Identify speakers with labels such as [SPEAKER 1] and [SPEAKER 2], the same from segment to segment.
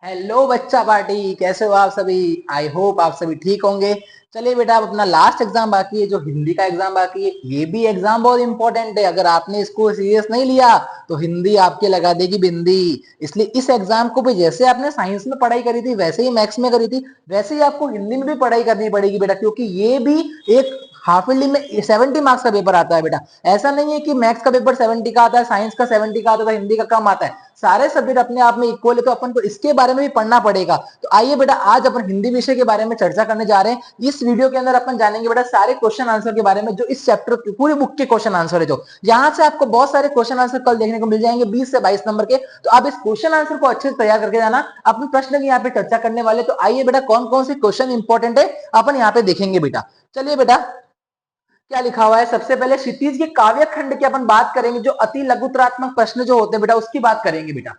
[SPEAKER 1] Hello बच्चा party, कैसे हो आप सभी। आई होप आप सभी ठीक होंगे। चलिए बेटा, अब अपना लास्ट एग्जाम बाकी है, जो हिंदी का एग्जाम बाकी है। ये भी एग्जाम बहुत इंपॉर्टेंट है। अगर आपने इसको सीरियस नहीं लिया तो हिंदी आपके लगा देगी बिंदी। इसलिए इस एग्जाम को भी जैसे आपने साइंस में पढ़ाई करी थी, वैसे ही मैथ्स में करी थी, वैसे ही आपको हिंदी में भी पढ़ाई करनी पड़ेगी बेटा, क्योंकि ये भी एक हाफ ईयरली में 70 मार्क्स का पेपर आता है बेटा। ऐसा नहीं है कि मैथ्स का पेपर 70 का आता है, साइंस का 70 का आता है, हिंदी का कम आता है। सारे सब्जेक्ट अपने आप में इक्वल है, तो अपन को इसके बारे में भी पढ़ना पड़ेगा। तो आइए बेटा, आज अपन हिंदी विषय के बारे में चर्चा करने जा रहे हैं। इस वीडियो के अंदर अपन जानेंगे बेटा सारे क्वेश्चन आंसर के बारे में, जो इस चैप्टर की पूरी बुक के क्वेश्चन आंसर है। जो यहाँ से आपको बहुत सारे क्वेश्चन आंसर कल देखने को मिल जाएंगे, 20 से 22 नंबर के। तो आप इस क्वेश्चन आंसर को अच्छे से तैयार करके जाना। अपने प्रश्न की यहाँ पे चर्चा करने वाले। तो आइए बेटा, कौन कौन से क्वेश्चन इंपॉर्टेंट है अपन यहाँ पे देखेंगे बेटा। चलिए बेटा, क्या लिखा हुआ है। सबसे पहले क्षितिज के काव्य खंड की अपन बात करेंगे, जो अति लघुतरात्मक प्रश्न जो होते हैं बेटा, उसकी बात करेंगे बेटा।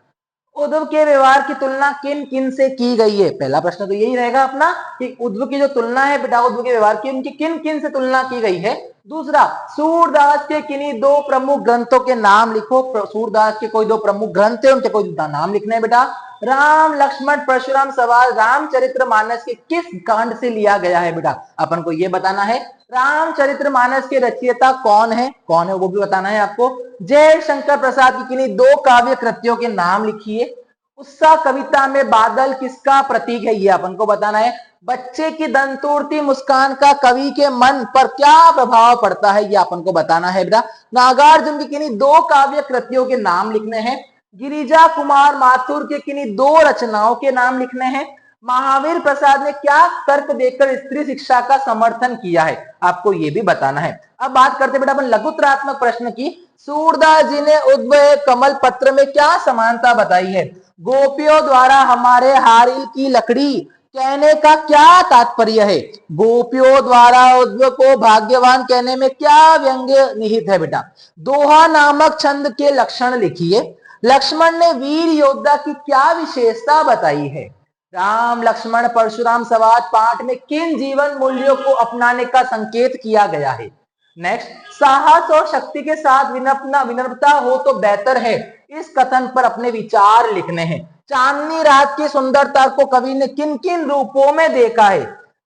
[SPEAKER 1] उद्धव के व्यवहार की तुलना किन किन से की गई है। पहला प्रश्न तो यही रहेगा अपना कि उद्धव की जो तुलना है बेटा, उद्धव के व्यवहार की उनकी किन किन से तुलना की गई है। दूसरा, सूरदास के किन्हीं दो प्रमुख ग्रंथों के नाम लिखो। सूरदास के कोई दो प्रमुख ग्रंथ है, उनके कोई नाम लिखने हैं बेटा। राम लक्ष्मण परशुराम सवाल रामचरितमानस के किस कांड से लिया गया है बेटा, अपन को यह बताना है। रामचरितमानस के रचयिता कौन है वो भी बताना है आपको। जय शंकर प्रसाद की किन्हीं दो काव्य कृतियों के नाम लिखिए। उत्साह कविता में बादल किसका प्रतीक है, ये अपन को बताना है। बच्चे की दंतुड़ती मुस्कान का कवि के मन पर क्या प्रभाव पड़ता है, ये अपन को बताना है बेटा। नागार्जुन की किन्हीं दो काव्य कृतियों के नाम लिखने हैं। गिरिजा कुमार माथुर के किन्हीं दो रचनाओं के नाम लिखने हैं। महावीर प्रसाद ने क्या तर्क देकर स्त्री शिक्षा का समर्थन किया है, आपको यह भी बताना है। अब बात करते बेटा अपन लघुतरात्मक प्रश्न की। सूरदास जी ने उद्भव कमल पत्र में क्या समानता बताई है। गोपियों द्वारा हमारे हारिल की लकड़ी कहने का क्या तात्पर्य है। गोपियों द्वारा उद्भव को भाग्यवान कहने में क्या व्यंग्य निहित है बेटा। दोहा नामक छंद के लक्षण लिखिए। लक्ष्मण ने वीर योद्धा की क्या विशेषता बताई है। राम लक्ष्मण परशुराम संवाद पाठ में किन जीवन मूल्यों को अपनाने का संकेत किया गया है। नेक्स्ट, साहस और शक्ति के साथ विनम्रता हो तो बेहतर है, इस कथन पर अपने विचार लिखने हैं। चांदनी रात की सुंदरता को कवि ने किन किन रूपों में देखा है।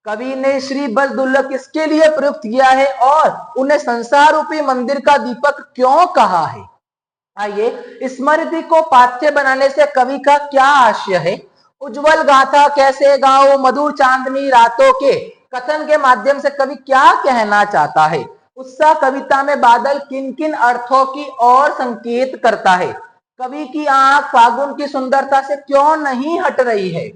[SPEAKER 1] कवि ने श्री बलदुल्ला किसके लिए प्रयुक्त किया है और उन्हें संसार रूपी मंदिर का दीपक क्यों कहा है। आइए, स्मृति को पाठ्य बनाने से कवि का क्या आशय है। उज्जवल गाथा कैसे गाओ मधुर चांदनी रातों के कथन के माध्यम से कवि क्या कहना चाहता है। उत्साह कविता में बादल किन किन अर्थों की ओर संकेत करता है। कवि की आंख फागुन की सुंदरता से क्यों नहीं हट रही है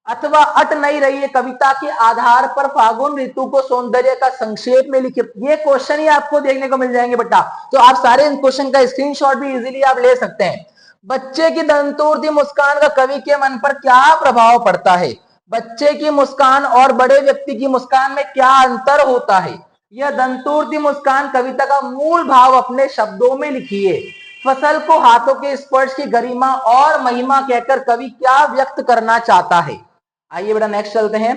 [SPEAKER 1] अथवा हट नहीं रही है। कविता के आधार पर फागुन ऋतु को सौंदर्य का संक्षेप में लिखे। ये क्वेश्चन ही आपको देखने को मिल जाएंगे बेटा, तो आप सारे इन क्वेश्चन का स्क्रीनशॉट भी इजीली आप ले सकते हैं। बच्चे की दंतुड़ती मुस्कान का कवि के मन पर क्या प्रभाव पड़ता है। बच्चे की मुस्कान और बड़े व्यक्ति की मुस्कान में क्या अंतर होता है। यह दंतुड़ती मुस्कान कविता का मूल भाव अपने शब्दों में लिखिए। फसल को हाथों के स्पर्श की गरिमा और महिमा कहकर कवि क्या व्यक्त करना चाहता है। आइए बेटा नेक्स्ट चलते हैं।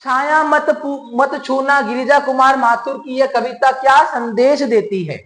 [SPEAKER 1] छाया मत छूना गिरिजा कुमार माथुर की यह कविता क्या संदेश देती है।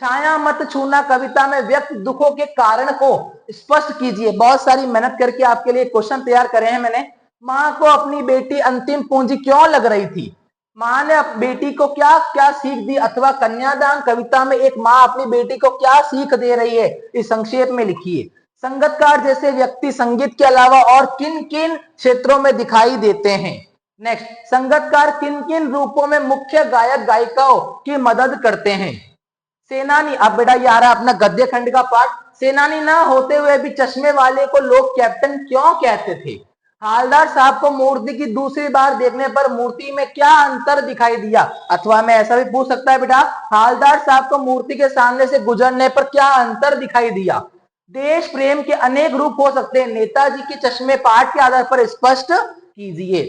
[SPEAKER 1] छाया मत छूना कविता में व्यक्त दुखों के कारण को स्पष्ट कीजिए। बहुत सारी मेहनत करके आपके लिए क्वेश्चन तैयार करे हैं मैंने। माँ को अपनी बेटी अंतिम पूंजी क्यों लग रही थी। माँ ने बेटी को क्या क्या सीख दी अथवा कन्यादान कविता में एक माँ अपनी बेटी को क्या सीख दे रही है, इस संक्षेप में लिखिए। संगीतकार जैसे व्यक्ति संगीत के अलावा और किन किन क्षेत्रों में दिखाई देते हैं। नेक्स्ट, संगीतकार किन किन रूपों में मुख्य गायक गायिकाओं की मदद करते हैं। सेनानी, अब बेटा ये आ रहा है अपना गद्य खंड का पाठ। सेनानी ना होते हुए भी चश्मे वाले को लोग कैप्टन क्यों कहते थे। हालदार साहब को मूर्ति की दूसरी बार देखने पर मूर्ति में क्या अंतर दिखाई दिया। अथवा मैं ऐसा भी पूछ सकता है बेटा, हालदार साहब को मूर्ति के सामने से गुजरने पर क्या अंतर दिखाई दिया। देश प्रेम के अनेक रूप हो सकते हैं, नेताजी के चश्मे पाठ के आधार पर स्पष्ट कीजिए।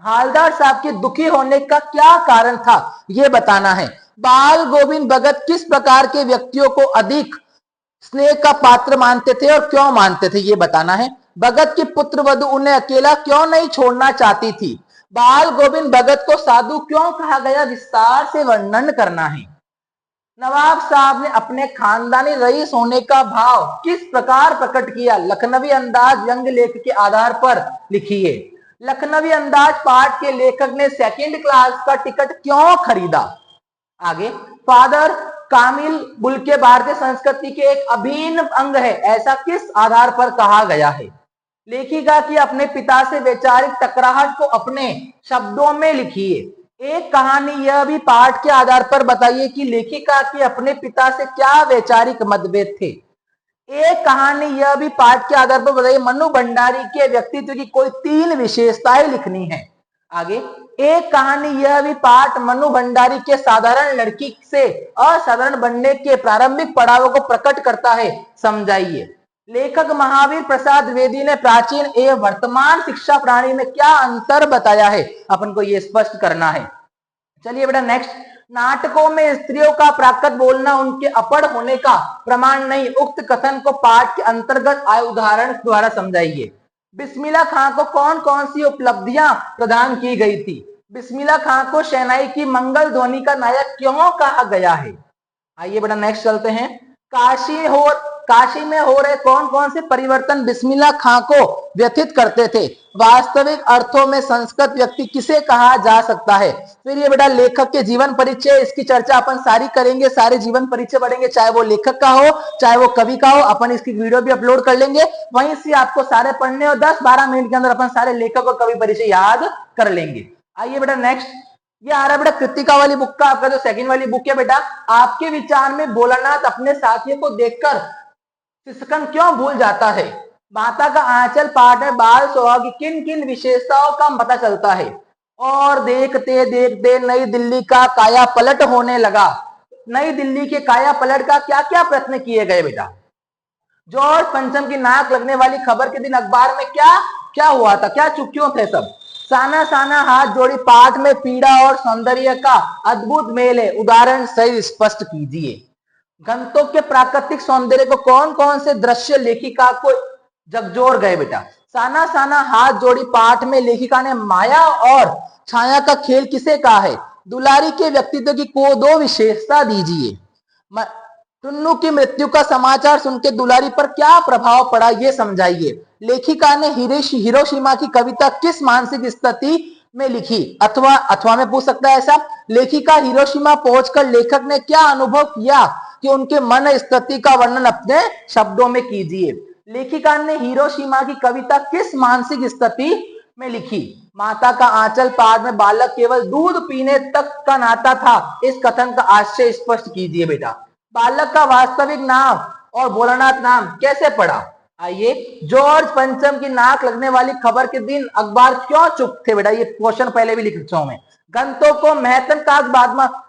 [SPEAKER 1] हालदार साहब के दुखी होने का क्या कारण था, यह बताना है। बाल गोविंद भगत किस प्रकार के व्यक्तियों को अधिक स्नेह का पात्र मानते थे और क्यों मानते थे, ये बताना है। भगत की पुत्र वधु उन्हें अकेला क्यों नहीं छोड़ना चाहती थी। बाल गोविंद भगत को साधु क्यों कहा गया, विस्तार से वर्णन करना है। नवाब साहब ने अपने खानदानी रईस होने का भाव किस प्रकार प्रकट किया? लखनवी अंदाज व्यंग्य लेख के आधार पर लिखिए। लखनवी अंदाज पाठ के लेखक ने सेकंड क्लास का टिकट क्यों खरीदा? आगे, फादर कामिल बुल्के भारतीय संस्कृति के एक अभिन्न अंग है, ऐसा किस आधार पर कहा गया है? लेखिका की अपने पिता से वैचारिक टकराहट को अपने शब्दों में लिखिए। एक कहानी यह भी पाठ के आधार पर बताइए कि लेखिका के अपने पिता से क्या वैचारिक मतभेद थे। एक कहानी यह भी पाठ के आधार पर बताइए मनु भंडारी के व्यक्तित्व की कोई 3 विशेषताएं लिखनी है। आगे, एक कहानी यह भी पाठ मनु भंडारी के साधारण लड़की से असाधारण बनने के प्रारंभिक पड़ावों को प्रकट करता है, समझाइए। लेखक महावीर प्रसाद द्विवेदी ने प्राचीन एवं वर्तमान शिक्षा प्रणाली में क्या अंतर बताया है, अपन को यह स्पष्ट करना है। चलिए बेटा नेक्स्ट, नाटकों में स्त्रियों का प्राकृत बोलना उनके अपढ़ होने का प्रमाण नहीं, उक्त कथन को पाठ के अंतर्गत आए उदाहरण द्वारा समझाइए। बिस्मिल्लाह खां को कौन कौन सी उपलब्धियां प्रदान की गई थी? बिस्मिल्लाह खां को शहनाई की मंगल ध्वनि का नायक क्यों कहा गया है? आइए बेटा नेक्स्ट चलते हैं। काशी में हो रहे कौन कौन से परिवर्तन बिस्मिल्लाह खां को व्यथित करते थे? वास्तविक अर्थों में संस्कृत व्यक्ति किसे कहा जा सकता है? फिर ये बेटा लेखक के जीवन परिचय, इसकी चर्चा अपन सारी करेंगे, सारे जीवन परिचय पढ़ेंगे, चाहे वो लेखक का हो चाहे वो कवि का हो, अपन इसकी वीडियो भी अपलोड कर लेंगे, वहीं से आपको सारे पढ़ने और 10-12 मिनट के अंदर अपन सारे लेखक और कवि परिचय याद कर लेंगे। आइए बेटा नेक्स्ट, ये आ रहा है बेटा कृतिका वाली बुक का, आपका जो सेकंड वाली बुक है बेटा, आपके विचार में भोलानाथ अपने साथियों को देखकर सिसकन क्यों भूल जाता है? माता का आंचल पाठ में बाल स्वभाव की किन किन विशेषताओं का पता चलता है? और देखते देखते नई दिल्ली का काया पलट होने लगा। नई दिल्ली के काया पलट का क्या क्या प्रयत्न किए गए बेटा? जॉर्ज पंचम की नाक लगने वाली खबर के दिन अखबार में क्या क्या हुआ था? क्या चुक्कियों थे सब? साना साना हाथ जोड़ी पाठ में पीड़ा और सौंदर्य का अद्भुत मेल है, उदाहरण सही स्पष्ट कीजिए। गंतों के प्राकृतिक सौंदर्य को कौन कौन से दृश्य लेखिका को झकझोर गए बेटा? साना साना हाथ जोड़ी पाठ में लेखिका ने माया और छाया का खेल किसे कहा है? दुलारी के व्यक्तित्व की को 2 विशेषता दीजिए। टुन्नू की मृत्यु का समाचार सुनकर दुलारी पर क्या प्रभाव पड़ा, ये समझाइए। लेखिका ने हिरोशिमा की कविता किस मानसिक स्थिति में लिखी? अथवा में पूछ सकता है ऐसा। लेखिका हिरोशिमा पहुंचकर लेखक ने क्या अनुभव किया कि उनके मन स्थिति का वर्णन अपने शब्दों में कीजिए। लेखिका ने हिरोशिमा की कविता किस मानसिक स्थिति में लिखी? माता का आंचल पाठ में बालक केवल दूध पीने तक का नाता था, इस कथन का आशय स्पष्ट कीजिए बेटा। बालक का वास्तविक नाम और भोलानाथ नाम कैसे पड़ा? आइए, जॉर्ज पंचम की नाक लगने वाली खबर के दिन अखबार क्यों चुप थे बेटा? ये क्वेश्चन पहले भी लिख चुका हूं मैं। गंतों को महतम का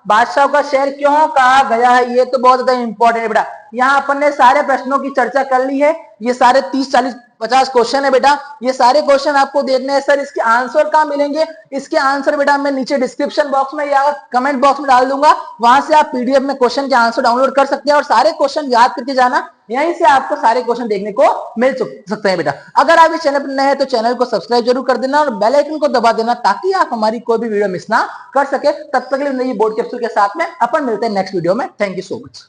[SPEAKER 1] बादशाह का शहर क्यों कहा गया है? ये तो बहुत ज्यादा इंपॉर्टेंट है बेटा। यहाँ अपन ने सारे प्रश्नों की चर्चा कर ली है, ये सारे 30-40-50 क्वेश्चन है बेटा। ये सारे क्वेश्चन आपको देखने हैं सर, इसके आंसर कहाँ मिलेंगे? इसके आंसर बेटा मैं नीचे डिस्क्रिप्शन बॉक्स में या कमेंट बॉक्स में डाल दूंगा, वहां से आप पीडीएफ में क्वेश्चन के आंसर डाउनलोड कर सकते हैं और सारे क्वेश्चन याद करके जाना, यहीं से आपको सारे क्वेश्चन देखने को मिल सकते हैं बेटा। अगर आप इस चैनल पर नए हैं तो चैनल को सब्सक्राइब जरूर कर देना और बेल आइकन को दबा देना ताकि आप हमारी कोई भी वीडियो मिस ना कर सके। तब तक के लिए नई बोर्ड कैप्सूल के साथ में अपन मिलते हैं नेक्स्ट वीडियो में। Thank you so much.